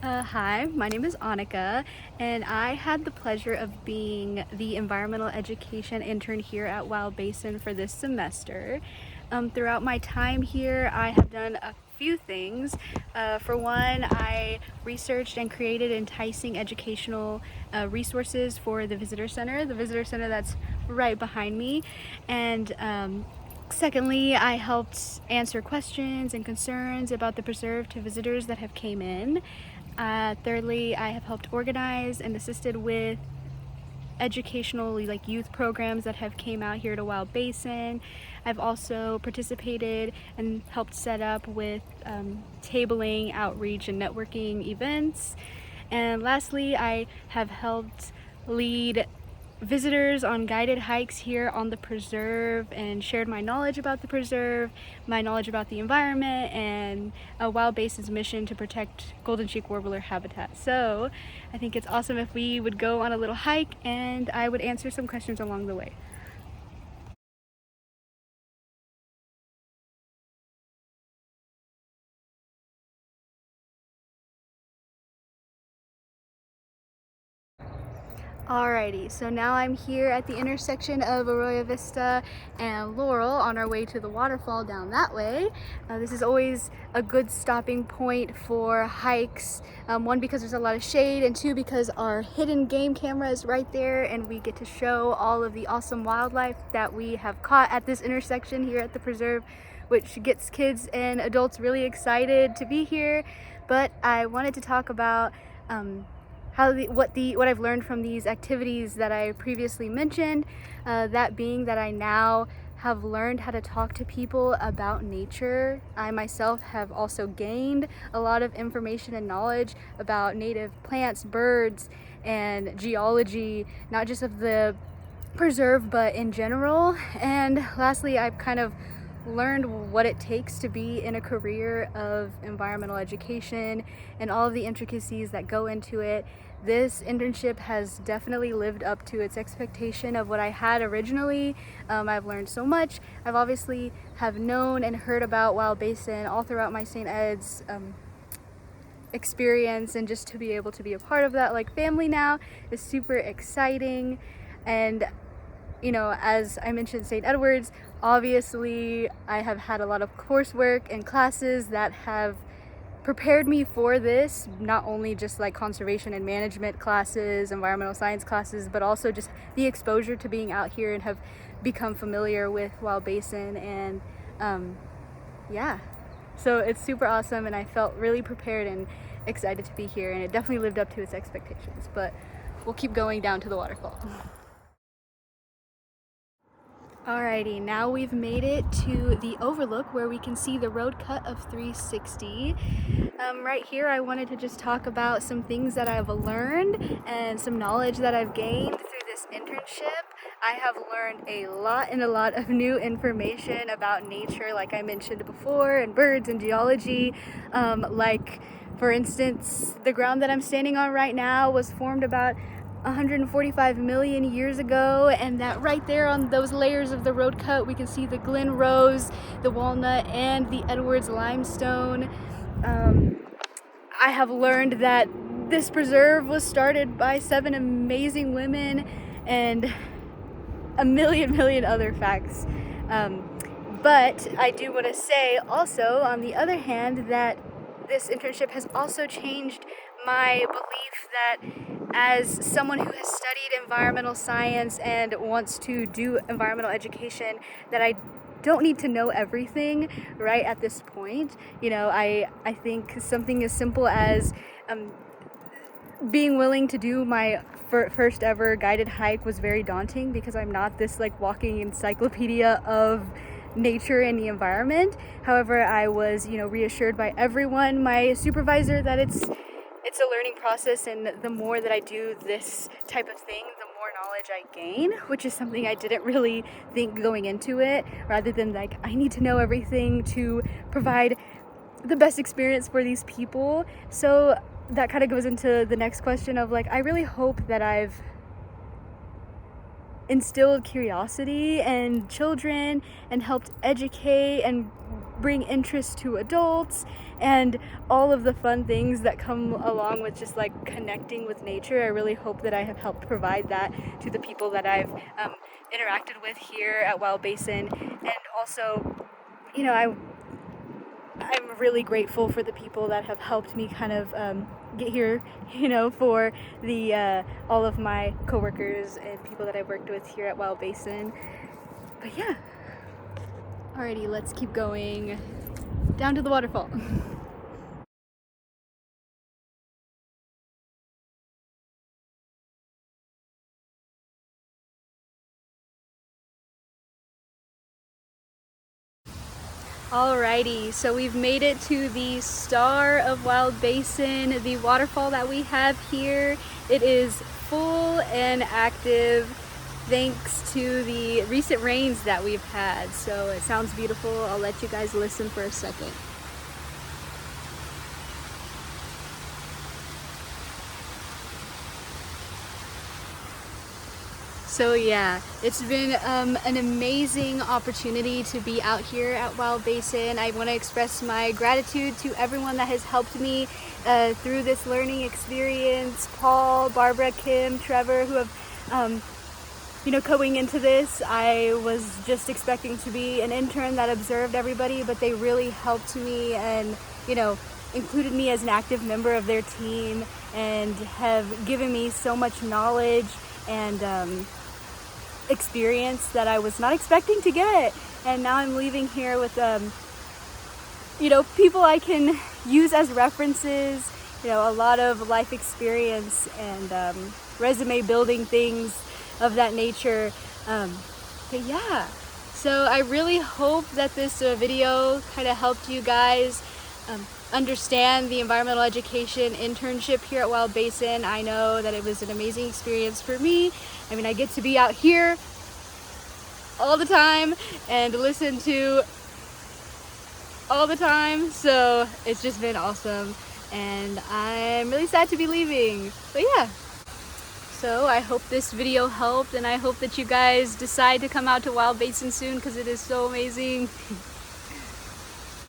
Hi, my name is Annika, and I had the pleasure of being the environmental education intern here at Basin for this semester. Throughout my time here, I have done a few things. For one, I researched and created enticing educational resources for the visitor center that's right behind me, and secondly, I helped answer questions and concerns about the preserve to visitors that have came in. Thirdly, I have helped organize and assisted with educational youth programs that have came out here to Wild Basin. I've also participated and helped set up with tabling, outreach, and networking events. And lastly, I have helped lead visitors on guided hikes here on the preserve and shared my knowledge about the preserve, my knowledge about the environment, and Wild Basin's mission to protect golden cheek warbler habitat. So I think it's awesome if we would go on a little hike and I would answer some questions along the way. Alrighty, so now I'm here at the intersection of Arroyo Vista and Laurel on our way to the waterfall down that way. This is always a good stopping point for hikes. One, because there's a lot of shade, and two, because our hidden game camera is right there and we get to show all of the awesome wildlife that we have caught at this intersection here at the preserve, which gets kids and adults really excited to be here. But I wanted to talk about what I've learned from these activities that I previously mentioned. That being that I now have learned how to talk to people about nature. I myself have also gained a lot of information and knowledge about native plants, birds, and geology, not just of the preserve but in general. And lastly, I've kind of learned what it takes to be in a career of environmental education and all of the intricacies that go into it. This internship has definitely lived up to its expectation of what I had originally. I've learned so much. I've obviously have known and heard about Wild Basin all throughout my St. Ed's experience, and just to be able to be a part of that family now is super exciting. And as I mentioned, St. Edward's, obviously I have had a lot of coursework and classes that have prepared me for this, not only just conservation and management classes, environmental science classes, but also just the exposure to being out here and have become familiar with Wild Basin. And yeah, so it's super awesome, and I felt really prepared and excited to be here, and it definitely lived up to its expectations. But we'll keep going down to the waterfall. Alrighty, now we've made it to the overlook where we can see the road cut of 360. Right here, I wanted to just talk about some things that I've learned and some knowledge that I've gained through this internship. I have learned a lot of new information about nature, like I mentioned before, and birds and geology. For instance, the ground that I'm standing on right now was formed about 145 million years ago, and that right there on those layers of the road cut we can see the Glen Rose, the walnut, and the Edwards limestone. I have learned that this preserve was started by 7 amazing women, and a million other facts. But I do want to say also, on the other hand, that this internship has also changed my belief that, as someone who has studied environmental science and wants to do environmental education, that I don't need to know everything right at this point. I think something as simple as being willing to do my first ever guided hike was very daunting, because I'm not this walking encyclopedia of nature and the environment. However, I was reassured by everyone, my supervisor, that it's a learning process, and the more that I do this type of thing, the more knowledge I gain, which is something I didn't really think going into it, rather than I need to know everything to provide the best experience for these people. So that kind of goes into the next question of I really hope that I've instilled curiosity in children and helped educate and bring interest to adults, and all of the fun things that come along with just like connecting with nature. I really hope that I have helped provide that to the people that I've interacted with here at Wild Basin. And also, you know, I'm really grateful for the people that have helped me kind of get here, you know, for the all of my coworkers and people that I've worked with here at Wild Basin. But yeah. Alrighty, let's keep going down to the waterfall. Alrighty, so we've made it to the star of Wild Basin, the waterfall that we have here. It is full and active thanks to the recent rains that we've had. So it sounds beautiful. I'll let you guys listen for a second. So yeah, it's been an amazing opportunity to be out here at Wild Basin. I want to express my gratitude to everyone that has helped me through this learning experience. Paul, Barbara, Kim, Trevor, who have you know, going into this, I was just expecting to be an intern that observed everybody, but they really helped me and, you know, included me as an active member of their team and have given me so much knowledge and experience that I was not expecting to get. And now I'm leaving here with, you know, people I can use as references, you know, a lot of life experience and resume building things of that nature. But yeah, so I really hope that this video kind of helped you guys understand the environmental education internship here at Wild Basin. I know that it was an amazing experience for me. I mean, I get to be out here all the time and listen to all the time, so it's just been awesome, and I'm really sad to be leaving. But yeah, so I hope this video helped, and I hope that you guys decide to come out to Wild Basin soon because it is so amazing.